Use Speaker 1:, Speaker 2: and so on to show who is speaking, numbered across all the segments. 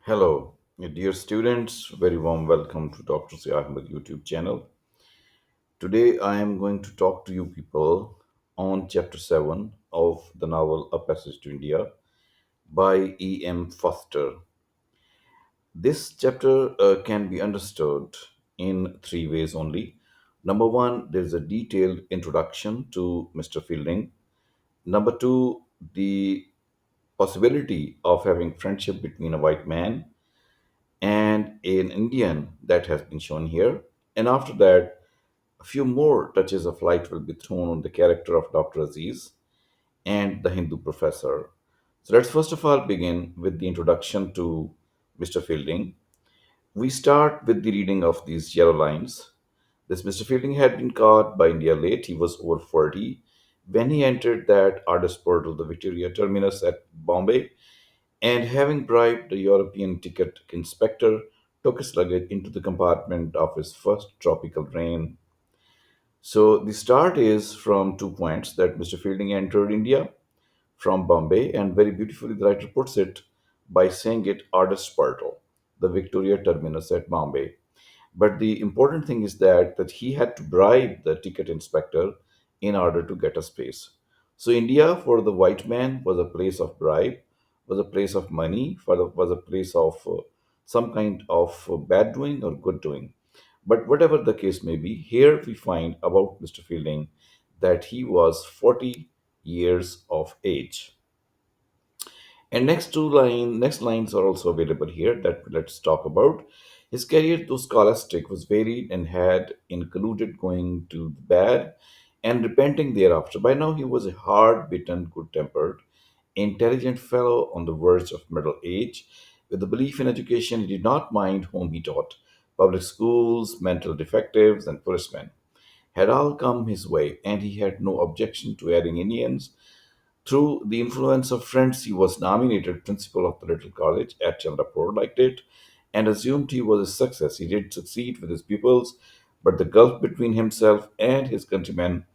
Speaker 1: Hello, dear students. Very warm welcome to Dr. C. Ahmed YouTube channel. Today I am going to talk to you people on chapter 7 of the novel A Passage to India by E.M. Foster. This chapter can be understood in three ways only. Number one, there is a detailed introduction to Mr. Fielding. Number two, the possibility of having friendship between a white man and an Indian that has been shown here. And after that, a few more touches of light will be thrown on the character of Dr. Aziz and the Hindu professor. So let's first of all begin with the introduction to Mr. Fielding. We start with the reading of these yellow lines. This Mr. Fielding had been caught by India late. He was over 40 when he entered that artist portal, the Victoria Terminus at Bombay, and having bribed the European ticket inspector, took his luggage into the compartment of his first tropical train. So the start is from 2 points that Mr. Fielding entered India from Bombay, and very beautifully the writer puts it by saying it artist portal, the Victoria Terminus at Bombay. But the important thing is that he had to bribe the ticket inspector in order to get a space. So India for the white man was a place of bribe, was a place of money, was a place of some kind of bad doing or good doing. But whatever the case may be, here we find about Mr. Fielding that he was 40 years of age. And next lines are also available here that let's talk about. His career, though scholastic, was varied and had included going to bad and repenting thereafter. By now he was a hard-bitten, good-tempered, intelligent fellow on the verge of middle age. With a belief in education, he did not mind whom he taught. Public schools, mental defectives, and policemen had all come his way, and he had no objection to adding Indians. Through the influence of friends, he was nominated principal of the little college at Chandrapur, liked it, and assumed he was a success. He did succeed with his pupils, but the gulf between himself and his countrymen,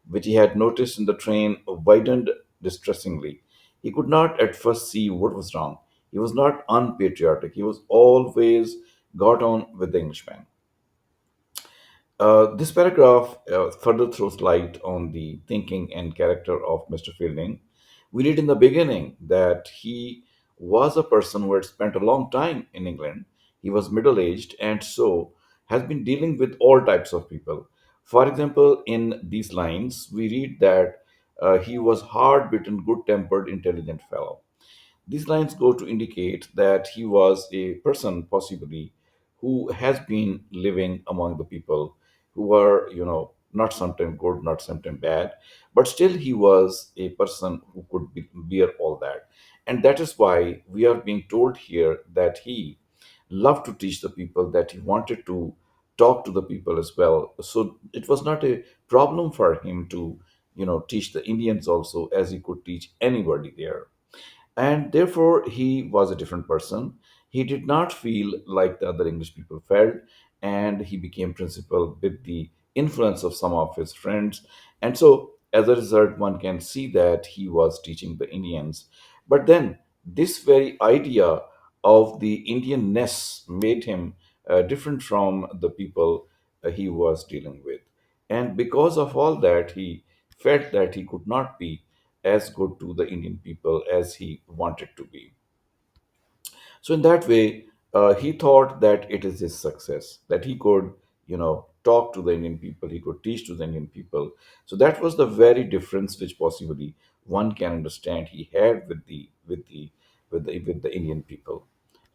Speaker 1: which he had noticed in the train, widened distressingly. He could not at first see what was wrong. He was not unpatriotic. He was always got on with the Englishmen. This paragraph further throws light on the thinking and character of Mr. Fielding. We read in the beginning that he was a person who had spent a long time in England. He was middle aged and so has been dealing with all types of people. For example, in these lines, we read that he was hard bitten, good tempered, intelligent fellow. These lines go to indicate that he was a person, possibly, who has been living among the people who were, not sometimes good, not sometimes bad, but still he was a person who could bear all that. And that is why we are being told here that he loved to teach the people, that he wanted to talk to the people as well. So it was not a problem for him to, teach the Indians also, as he could teach anybody there, and therefore he was a different person. He did not feel like the other English people felt, and he became principal with the influence of some of his friends. And so, as a result, one can see that he was teaching the Indians. But then, this very idea of the Indianness made him different from the people he was dealing with. And because of all that, he felt that he could not be as good to the Indian people as he wanted to be. So in that way, he thought that it is his success that he could, talk to the Indian people, he could teach to the Indian people. So that was the very difference which possibly one can understand he had with the Indian people.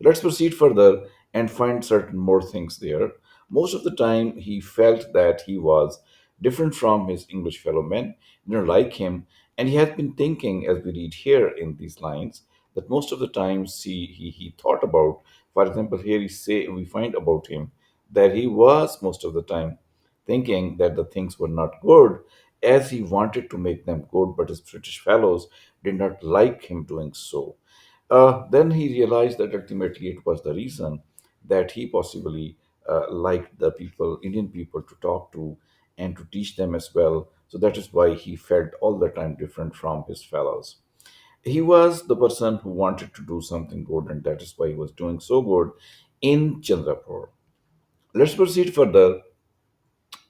Speaker 1: Let's proceed further and find certain more things there. Most of the time, he felt that he was different from his English fellow men, like him, and he had been thinking, as we read here in these lines, that most of the times he thought about. For example, here we find about him that he was most of the time thinking that the things were not good, as he wanted to make them good, but his British fellows did not like him doing so. Then he realized that ultimately it was the reason that he possibly liked the people, Indian people, to talk to and to teach them as well. So that is why he felt all the time different from his fellows. He was the person who wanted to do something good, and that is why he was doing so good in Chandrapur. Let's proceed further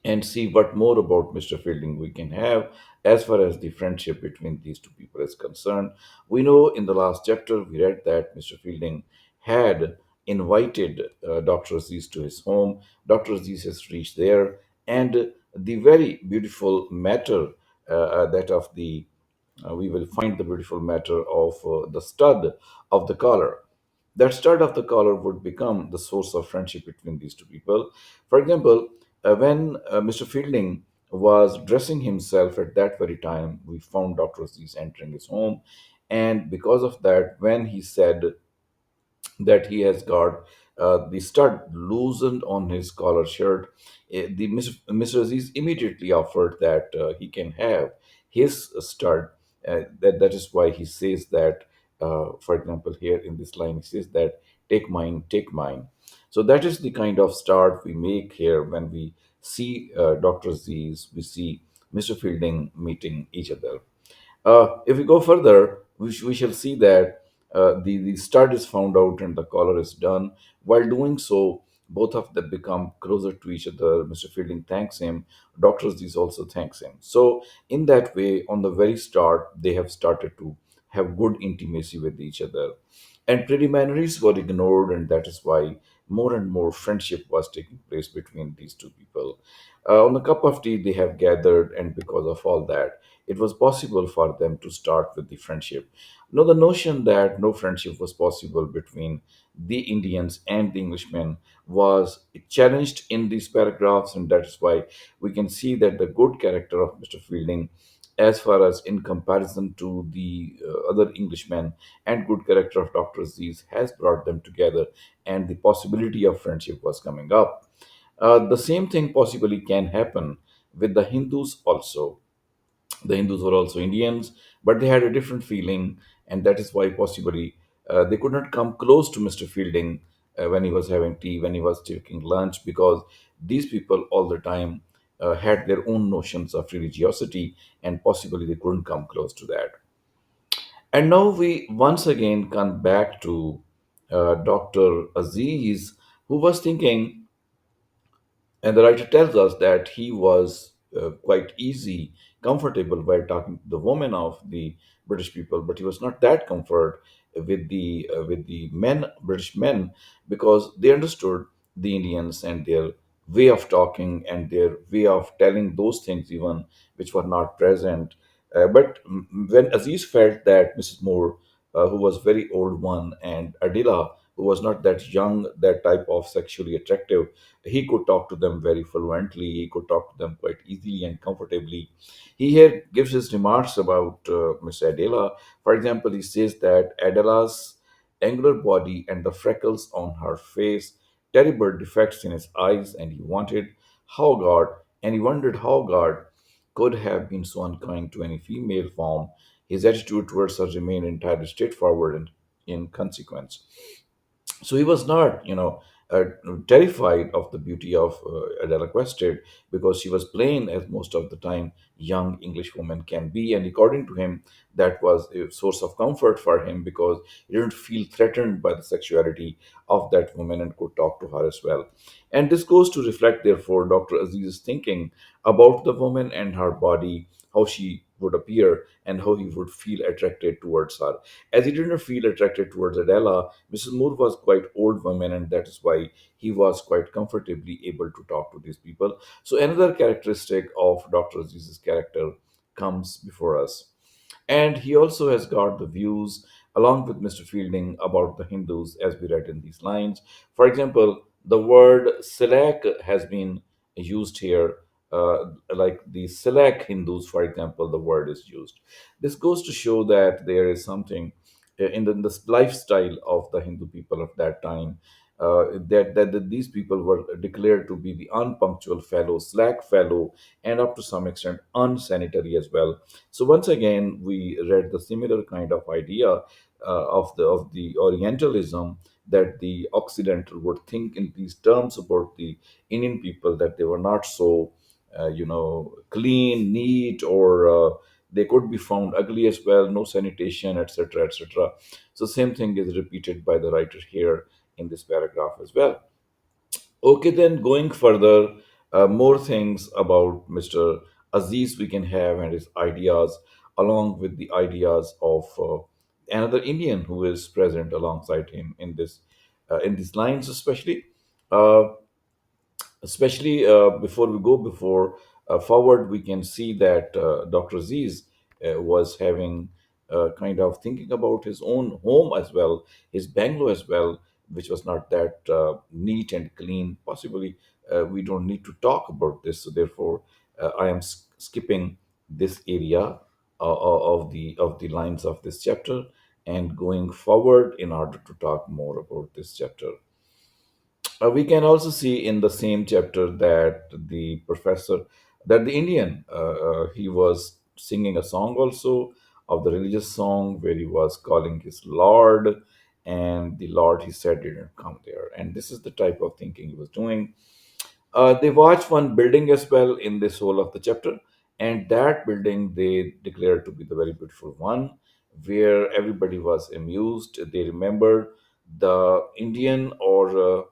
Speaker 1: and see what more about Mr. Fielding we can have as far as the friendship between these two people is concerned. We know in the last chapter we read that Mr. Fielding had invited Dr. Aziz to his home. Dr. Aziz has reached there, and the very beautiful matter that of the we will find the beautiful matter of the stud of the collar. That stud of the collar would become the source of friendship between these two people. For example, when Mr. Fielding was dressing himself at that very time, we found Dr. Aziz entering his home. And because of that, when he said that he has got the stud loosened on his collar shirt, Mr. Aziz immediately offered that he can have his stud. That is why he says that, for example, here in this line, he says that, take mine, take mine. So that is the kind of start we make here when we see Dr. Aziz, we see Mr. Fielding meeting each other. If we go further, we shall see that the stud is found out and the collar is done. While doing so, both of them become closer to each other. Mr. Fielding thanks him. Dr. Aziz also thanks him. So, in that way, on the very start, they have started to have good intimacy with each other. And preliminaries were ignored, and that is why more and more friendship was taking place between these two people. On a cup of tea, they have gathered, and because of all that, it was possible for them to start with the friendship. Now, the notion that no friendship was possible between the Indians and the Englishmen was challenged in these paragraphs, and that is why we can see that the good character of Mr. Fielding, as far as in comparison to the other Englishmen, and good character of Dr. Aziz has brought them together, and the possibility of friendship was coming up. The same thing possibly can happen with the Hindus also. The Hindus were also Indians, but they had a different feeling, and that is why possibly they could not come close to Mr. Fielding when he was having tea, when he was taking lunch, because these people all the time had their own notions of religiosity, and possibly they couldn't come close to that. And now we once again come back to Dr. Aziz, who was thinking, and the writer tells us that he was quite easy, comfortable while talking to the women of the British people, but he was not that comfort with the men, British men, because they understood the Indians and their way of talking and their way of telling those things even which were not present. But when Aziz felt that Mrs. Moore, who was very old one, and Adila, who was not that young, that type of sexually attractive, he could talk to them very fluently. He could talk to them quite easily and comfortably. He here gives his remarks about Miss Adela. For example, he says that Adela's angular body and the freckles on her face, terrible defects in his eyes, and he wondered how God could have been so unkind to any female form. His attitude towards her remained entirely straightforward and in consequence. So he was not, uh, terrified of the beauty of Adela Quested, because she was plain as most of the time young English women can be, and according to him, that was a source of comfort for him because he didn't feel threatened by the sexuality of that woman and could talk to her as well. And this goes to reflect, therefore, Dr. Aziz's thinking about the woman and her body, how she would appear, and how he would feel attracted towards her. As he didn't feel attracted towards Adela, Mrs. Moore was quite old woman, and that is why he was quite comfortably able to talk to these people. So another characteristic of Dr. Aziz's character comes before us. And he also has got the views, along with Mr. Fielding, about the Hindus, as we read in these lines. For example, the word Silak has been used here, like the Silak Hindus, for example, the word is used. This goes to show that there is something in the lifestyle of the Hindu people of that time. That these people were declared to be the unpunctual fellow, slack fellow, and up to some extent unsanitary as well. So once again, we read the similar kind of idea of the Orientalism, that the Occidental would think in these terms about the Indian people, that they were not so clean, neat, or they could be found ugly as well, no sanitation, etc., etc. So same thing is repeated by the writer here in this paragraph as well. Okay, then going further, more things about Mr. Aziz we can have and his ideas, along with the ideas of another Indian who is present alongside him in these lines, Uh, especially before we go before forward, we can see that Dr. Aziz was having kind of thinking about his own home as well, his bungalow as well, which was not that neat and clean. Possibly we don't need to talk about this, so therefore I am skipping this area of the lines of this chapter and going forward in order to talk more about this chapter. We can also see in the same chapter that the Indian, he was singing a song also of the religious song where he was calling his Lord, and the Lord, he said, didn't come there. And this is the type of thinking he was doing. They watch one building as well in this whole of the chapter, and that building they declared to be the very beautiful one, where everybody was amused. They remembered the Indian, or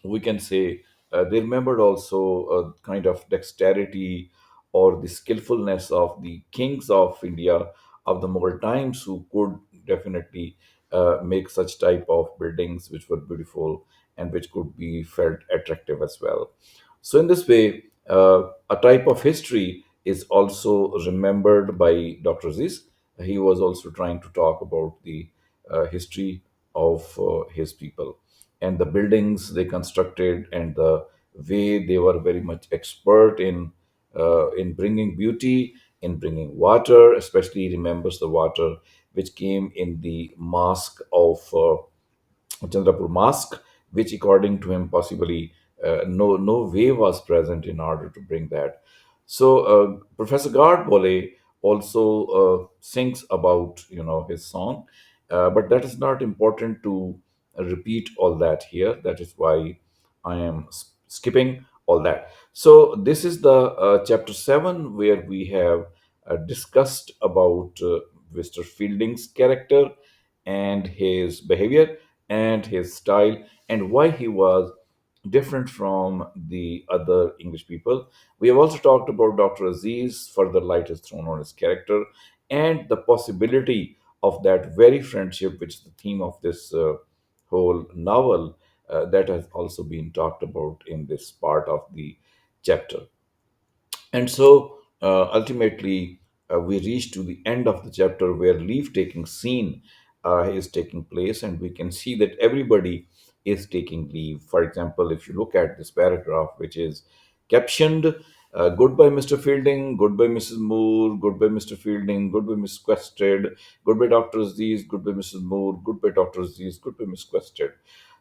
Speaker 1: we can say they remembered also a kind of dexterity or the skillfulness of the kings of India of the Mughal times, who could definitely make such type of buildings which were beautiful and which could be felt attractive as well. So in this way, a type of history is also remembered by Dr. Aziz. He was also trying to talk about the history of his people and the buildings they constructed and the way they were very much expert in bringing beauty, in bringing water. Especially he remembers the water which came in the mosque of Chandrapur Mosque, which, according to him, possibly no way was present in order to bring that. So Professor Gardbole also sings about his song, but that is not important to repeat all that here. That is why I am skipping all that. So this is the chapter 7 where we have discussed about Mr. Fielding's character and his behavior and his style and why he was different from the other English people. We have also talked about Dr. Aziz, further light is thrown on his character and the possibility of that very friendship, which is the theme of this whole novel, that has also been talked about in this part of the chapter. And so ultimately, we reach to the end of the chapter where leave taking scene is taking place, and we can see that everybody is taking leave. For example, if you look at this paragraph, which is captioned Goodbye, Mr. Fielding, goodbye, Mrs. Moore, goodbye, Mr. Fielding, goodbye, Miss Quested, goodbye, Dr. Aziz, goodbye, Mrs. Moore, goodbye, Dr. Aziz, goodbye, Miss Quested.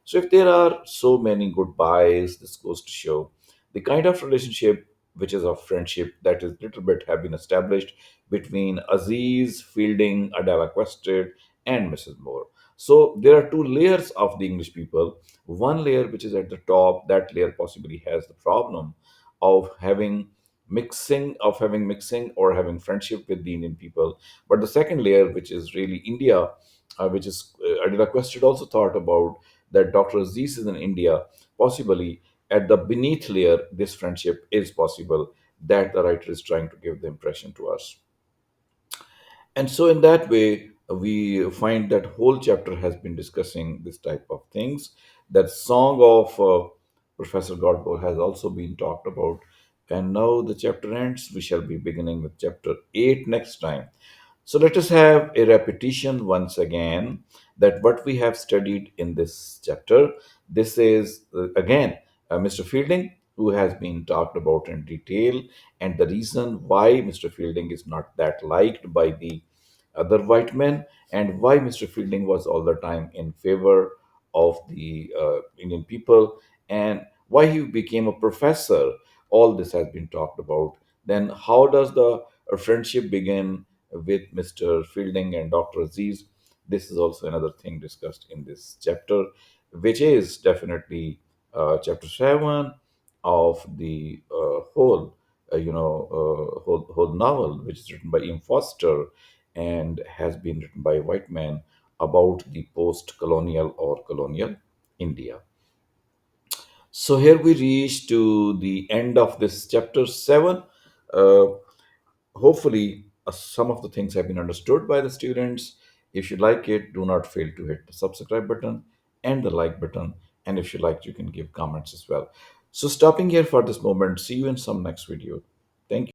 Speaker 1: So, if there are so many goodbyes, this goes to show the kind of relationship which is of friendship that is little bit have been established between Aziz, Fielding, Adela Quested, and Mrs. Moore. So there are two layers of the English people. One layer which is at the top, that layer possibly has the problem of having mixing or having friendship with the Indian people. But the second layer, which is really India, which is Adela Quested also thought about that Dr. Aziz is in India, possibly at the beneath layer, this friendship is possible, that the writer is trying to give the impression to us. And so, in that way, we find that whole chapter has been discussing this type of things. That song of Professor Godbo has also been talked about. And now the chapter ends. We shall be beginning with chapter 8 next time. So let us have a repetition once again that what we have studied in this chapter. This is again Mr. Fielding, who has been talked about in detail, and the reason why Mr. Fielding is not that liked by the other white men, and why Mr. Fielding was all the time in favor of the Indian people, and why he became a professor. All this has been talked about. Then, how does the friendship begin with Mr. Fielding and Dr. Aziz? This is also another thing discussed in this chapter, which is definitely chapter 7 of the whole whole novel, which is written by Forster and has been written by Whiteman about the post-colonial or colonial India. So here we reach to the end of this chapter 7. Uh, Hopefully, some of the things have been understood by the students. If you like it, do not fail to hit the subscribe button and the like button. And if you like, you can give comments as well. So stopping here for this moment. See you in some next video. Thank you.